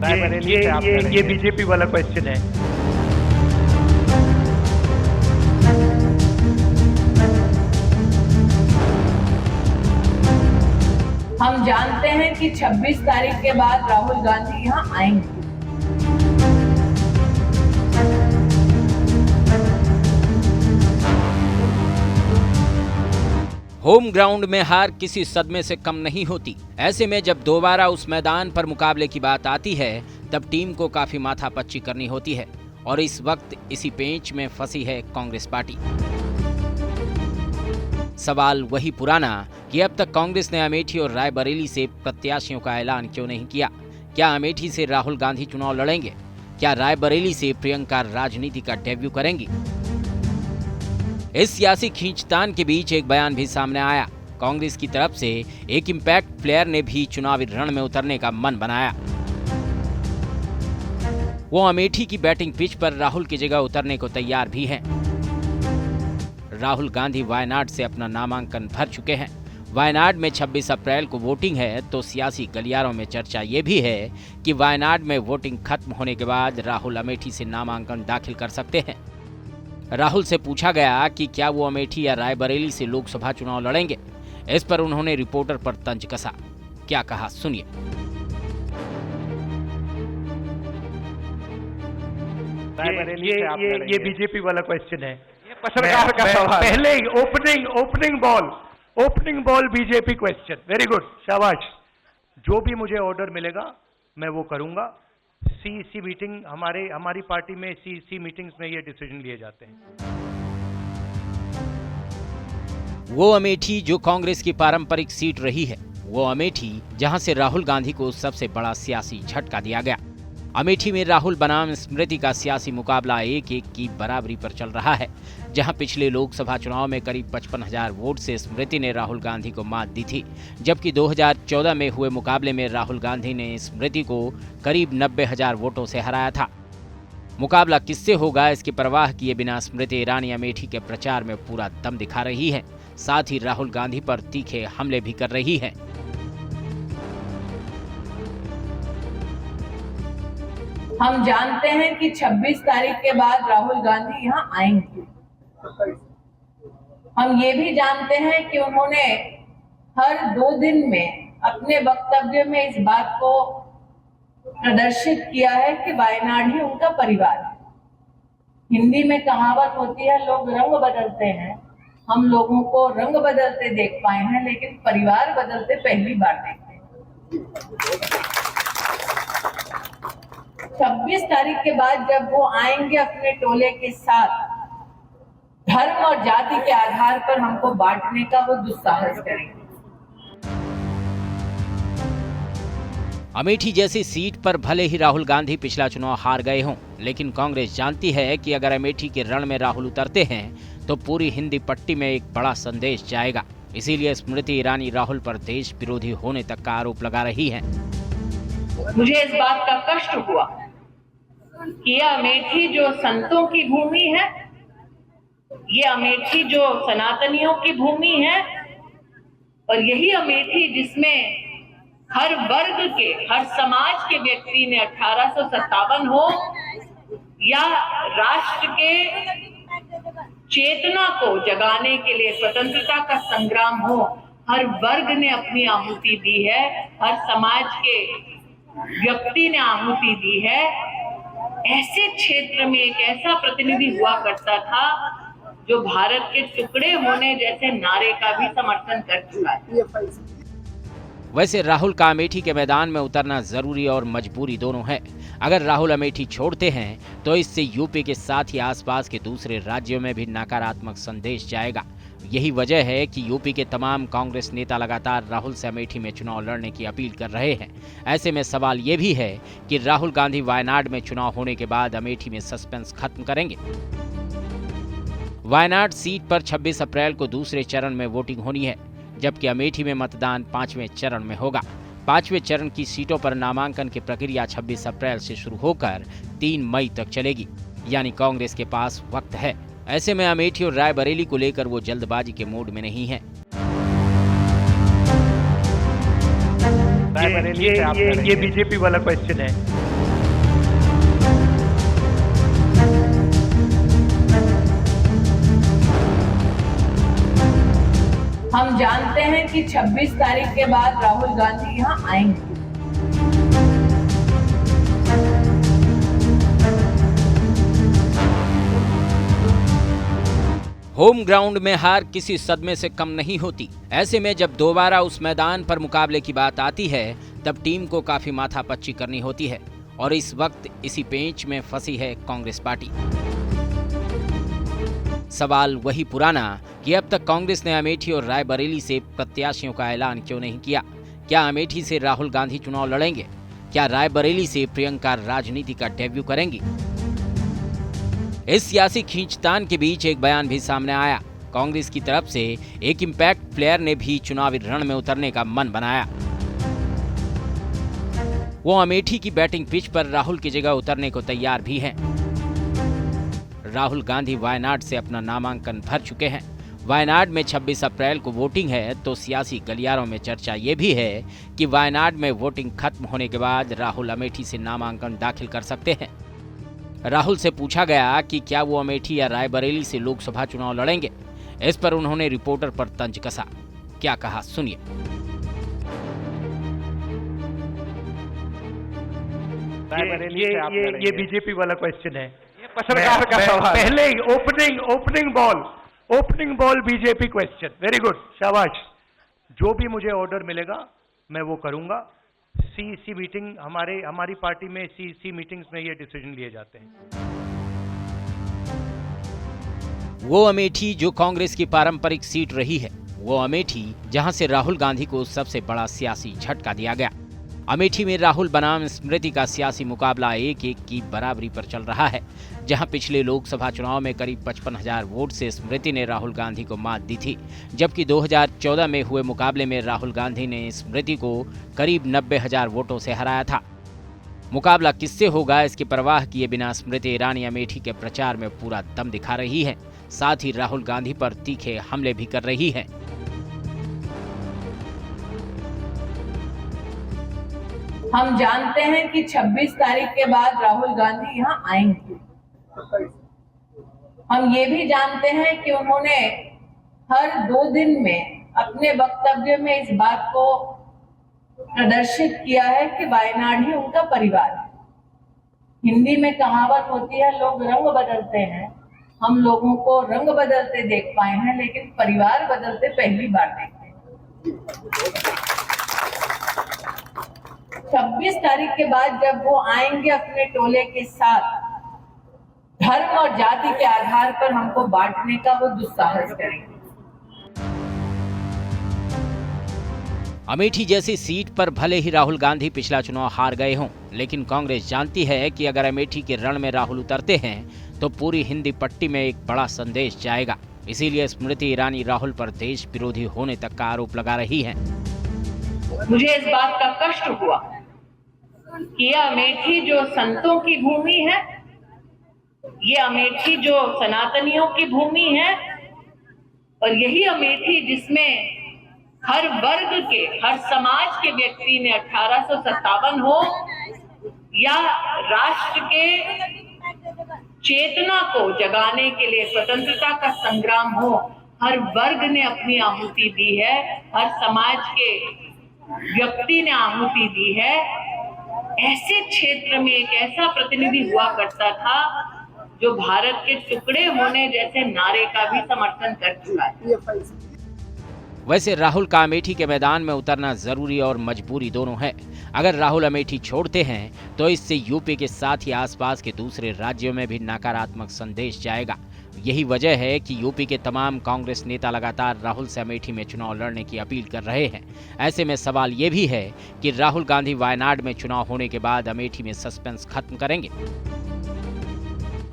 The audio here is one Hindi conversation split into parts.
ये बीजेपी वाला क्वेश्चन है। हम जानते हैं कि 26 तारीख के बाद राहुल गांधी यहाँ आएंगे। होम ग्राउंड में हार किसी सदमे से कम नहीं होती। ऐसे में जब दोबारा उस मैदान पर मुकाबले की बात आती है तब टीम को काफी माथापच्ची करनी होती है और इस वक्त इसी पेंच में फंसी है कांग्रेस पार्टी। सवाल वही पुराना कि अब तक कांग्रेस ने अमेठी और रायबरेली से प्रत्याशियों का ऐलान क्यों नहीं किया। क्या अमेठी से राहुल गांधी चुनाव लड़ेंगे? क्या रायबरेली से प्रियंका राजनीति का डेब्यू करेंगी? इस सियासी खींचतान के बीच एक बयान भी सामने आया। कांग्रेस की तरफ से एक इंपैक्ट प्लेयर ने भी चुनावी रण में उतरने का मन बनाया। वो अमेठी की बैटिंग पिच पर राहुल की जगह उतरने को तैयार भी हैं। राहुल गांधी वायनाड से अपना नामांकन भर चुके हैं। वायनाड में 26 अप्रैल को वोटिंग है तो सियासी गलियारों में चर्चा ये भी है कि वायनाड में वोटिंग खत्म होने के बाद राहुल अमेठी से नामांकन दाखिल कर सकते हैं। राहुल से पूछा गया कि क्या वो अमेठी या रायबरेली से लोकसभा चुनाव लड़ेंगे। इस पर उन्होंने रिपोर्टर पर तंज कसा। क्या कहा सुनिए। ये बीजेपी वाला क्वेश्चन है। पत्रकार का सवाल। पहले opening ball BJP question. Very good, शाबाश। जो भी मुझे ऑर्डर मिलेगा मैं वो करूंगा। सीईसी मीटिंग हमारी पार्टी में सीईसी मीटिंग्स में ये डिसीजन लिए जाते हैं। वो अमेठी जो कांग्रेस की पारंपरिक सीट रही है, वो अमेठी जहां से राहुल गांधी को सबसे बड़ा सियासी झटका दिया गया। अमेठी में राहुल बनाम स्मृति का सियासी मुकाबला 1-1 की बराबरी पर चल रहा है। जहां पिछले लोकसभा चुनाव में करीब 55,000 वोट से स्मृति ने राहुल गांधी को मात दी थी, जबकि 2014 में हुए मुकाबले में राहुल गांधी ने स्मृति को करीब 90,000 वोटों से हराया था। मुकाबला किससे होगा इसकी परवाह किए बिना स्मृति ईरानी अमेठी के प्रचार में पूरा दम दिखा रही है, साथ ही राहुल गांधी पर तीखे हमले भी कर रही है। हम जानते हैं कि 26 तारीख के बाद राहुल गांधी यहाँ आएंगे। हम ये भी जानते हैं कि उन्होंने हर 2 दिन में अपने वक्तव्य में इस बात को प्रदर्शित किया है कि वायनाड ही उनका परिवार है। हिंदी में कहावत होती है, लोग रंग बदलते हैं। हम लोगों को रंग बदलते देख पाए हैं, लेकिन परिवार बदलते पहली बार देखे हैं। 26 तारीख के बाद जब वो आएंगे अपने टोले के साथ, धर्म और जाति के आधार पर हमको बांटने का वो दुस्साहस करेंगे। अमेठी जैसी सीट पर भले ही राहुल गांधी पिछला चुनाव हार गए हों, लेकिन कांग्रेस जानती है कि अगर अमेठी के रण में राहुल उतरते हैं तो पूरी हिंदी पट्टी में एक बड़ा संदेश जाएगा। इसीलिए स्मृति ईरानी राहुल पर देश विरोधी होने तक का आरोप लगा रही हैं। मुझे इस बात का कष्ट हुआ कि यह अमेठी जो संतों की भूमि है, ये अमेठी जो सनातनियों की भूमि है, और यही अमेठी जिसमें हर वर्ग के, हर समाज के व्यक्ति ने 1857 हो या राष्ट्र के चेतना को जगाने के लिए स्वतंत्रता का संग्राम हो, हर वर्ग ने अपनी आहुति दी है, हर समाज के व्यक्ति ने आहुति दी है। ऐसे क्षेत्र में एक ऐसा प्रतिनिधि हुआ करता था जो भारत के टुकड़े होने जैसे नारे का भी समर्थन कर चुका है। वैसे राहुल का अमेठी के मैदान में उतरना जरूरी और मजबूरी दोनों है। अगर राहुल अमेठी छोड़ते हैं तो इससे यूपी के साथ ही आसपास के दूसरे राज्यों में भी नकारात्मक संदेश जाएगा। यही वजह है कि यूपी के तमाम कांग्रेस नेता लगातार राहुल से अमेठी में चुनाव लड़ने की अपील कर रहे हैं। ऐसे में सवाल ये भी है कि राहुल गांधी वायनाड में चुनाव होने के बाद अमेठी में सस्पेंस खत्म करेंगे। वायनाड सीट पर 26 अप्रैल को दूसरे चरण में वोटिंग होनी है, जबकि अमेठी में मतदान 5वें चरण में होगा। 5वें चरण की सीटों पर नामांकन की प्रक्रिया 26 अप्रैल से शुरू होकर 3 मई तक चलेगी, यानी कांग्रेस के पास वक्त है। ऐसे में अमेठी और रायबरेली को लेकर वो जल्दबाजी के मूड में नहीं है। ये बीजेपी वाला क्वेश्चन है। हम जानते हैं कि 26 तारीख के बाद राहुल गांधी यहाँ आएंगे। होम ग्राउंड में हार किसी सदमे से कम नहीं होती। ऐसे में जब दोबारा उस मैदान पर मुकाबले की बात आती है तब टीम को काफी माथापच्ची करनी होती है और इस वक्त इसी पेंच में फंसी है कांग्रेस पार्टी। सवाल वही पुराना कि अब तक कांग्रेस ने अमेठी और रायबरेली से प्रत्याशियों का ऐलान क्यों नहीं किया। क्या अमेठी से राहुल गांधी चुनाव लड़ेंगे? क्या रायबरेली से प्रियंका राजनीति का डेब्यू करेंगी? इस सियासी खींचतान के बीच एक बयान भी सामने आया। कांग्रेस की तरफ से एक इंपैक्ट प्लेयर ने भी चुनावी रण में उतरने का मन बनाया। वो अमेठी की बैटिंग पिच पर राहुल की जगह उतरने को तैयार भी हैं। राहुल गांधी वायनाड से अपना नामांकन भर चुके हैं। वायनाड में 26 अप्रैल को वोटिंग है, तो सियासी गलियारों में चर्चा ये भी है कि वायनाड में वोटिंग खत्म होने के बाद राहुल अमेठी से नामांकन दाखिल कर सकते हैं। राहुल से पूछा गया कि क्या वो अमेठी या रायबरेली से लोकसभा चुनाव लड़ेंगे। इस पर उन्होंने रिपोर्टर पर तंज कसा। क्या कहा, सुनिए। ये बीजेपी वाला क्वेश्चन है। पत्रकार का सवाल। पहले opening ball BJP question. Very good, शाबाश। जो भी मुझे ऑर्डर मिलेगा मैं वो करूंगा। सीईसी मीटिंग हमारी पार्टी में सीईसी मीटिंग्स में ये डिसीजन लिए जाते हैं। वो अमेठी जो कांग्रेस की पारंपरिक सीट रही है, वो अमेठी जहां से राहुल गांधी को सबसे बड़ा सियासी झटका दिया गया। अमेठी में राहुल बनाम स्मृति का सियासी मुकाबला 1-1 की बराबरी पर चल रहा है, जहां पिछले लोकसभा चुनाव में करीब 55,000 वोट से स्मृति ने राहुल गांधी को मात दी थी, जबकि 2014 में हुए मुकाबले में राहुल गांधी ने स्मृति को करीब 90,000 वोटों से हराया था। मुकाबला किससे होगा इसकी परवाह किए बिना स्मृति ईरानी अमेठी के प्रचार में पूरा दम दिखा रही है, साथ ही राहुल गांधी पर तीखे हमले भी कर रही है। हम जानते हैं कि 26 तारीख के बाद राहुल गांधी यहाँ आएंगे। हम ये भी जानते हैं कि उन्होंने हर 2 दिन में अपने वक्तव्य में इस बात को प्रदर्शित किया है कि वायनाड ही उनका परिवार है। हिंदी में कहावत होती है, लोग रंग बदलते हैं। हम लोगों को रंग बदलते देख पाए हैं, लेकिन परिवार बदलते पहली बार देखे हैं। 26 तारीख के बाद जब वो आएंगे अपने टोले के साथ, धर्म और जाति के आधार पर हमको बांटने का वो दुस्साहस करेंगे। अमेठी जैसी सीट पर भले ही राहुल गांधी पिछला चुनाव हार गए हों, लेकिन कांग्रेस जानती है कि अगर अमेठी के रण में राहुल उतरते हैं तो पूरी हिंदी पट्टी में एक बड़ा संदेश जाएगा। इसीलिए स्मृति ईरानी राहुल पर देश विरोधी होने तक का आरोप लगा रही हैं। मुझे इस बात का कष्ट हुआ कि यह अमेठी जो संतों की भूमि है, ये अमेठी जो सनातनियों की भूमि है, और यही अमेठी जिसमें हर वर्ग के, हर समाज के व्यक्ति ने 1857 हो या राष्ट्र के चेतना को जगाने के लिए स्वतंत्रता का संग्राम हो, हर वर्ग ने अपनी आहुति दी है, हर समाज के व्यक्ति ने आहुति दी है। ऐसे क्षेत्र में एक ऐसा प्रतिनिधि हुआ करता था जो भारत के टुकड़े होने जैसे नारे का भी समर्थन कर चुका है। वैसे राहुल का अमेठी के मैदान में उतरना जरूरी और मजबूरी दोनों है। अगर राहुल अमेठी छोड़ते हैं तो इससे यूपी के साथ ही आसपास के दूसरे राज्यों में भी नकारात्मक संदेश जाएगा। यही वजह है कि यूपी के तमाम कांग्रेस नेता लगातार राहुल से अमेठी में चुनाव लड़ने की अपील कर रहे हैं। ऐसे में सवाल ये भी है कि राहुल गांधी वायनाड में चुनाव होने के बाद अमेठी में सस्पेंस खत्म करेंगे।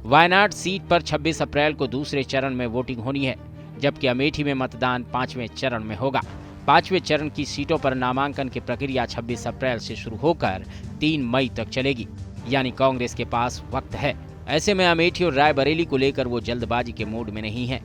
वायनाड सीट पर 26 अप्रैल को दूसरे चरण में वोटिंग होनी है, जबकि अमेठी में मतदान 5वें चरण में होगा। 5वें चरण की सीटों पर नामांकन की प्रक्रिया 26 अप्रैल से शुरू होकर 3 मई तक चलेगी, यानी कांग्रेस के पास वक्त है। ऐसे में अमेठी और रायबरेली को लेकर वो जल्दबाजी के मूड में नहीं है।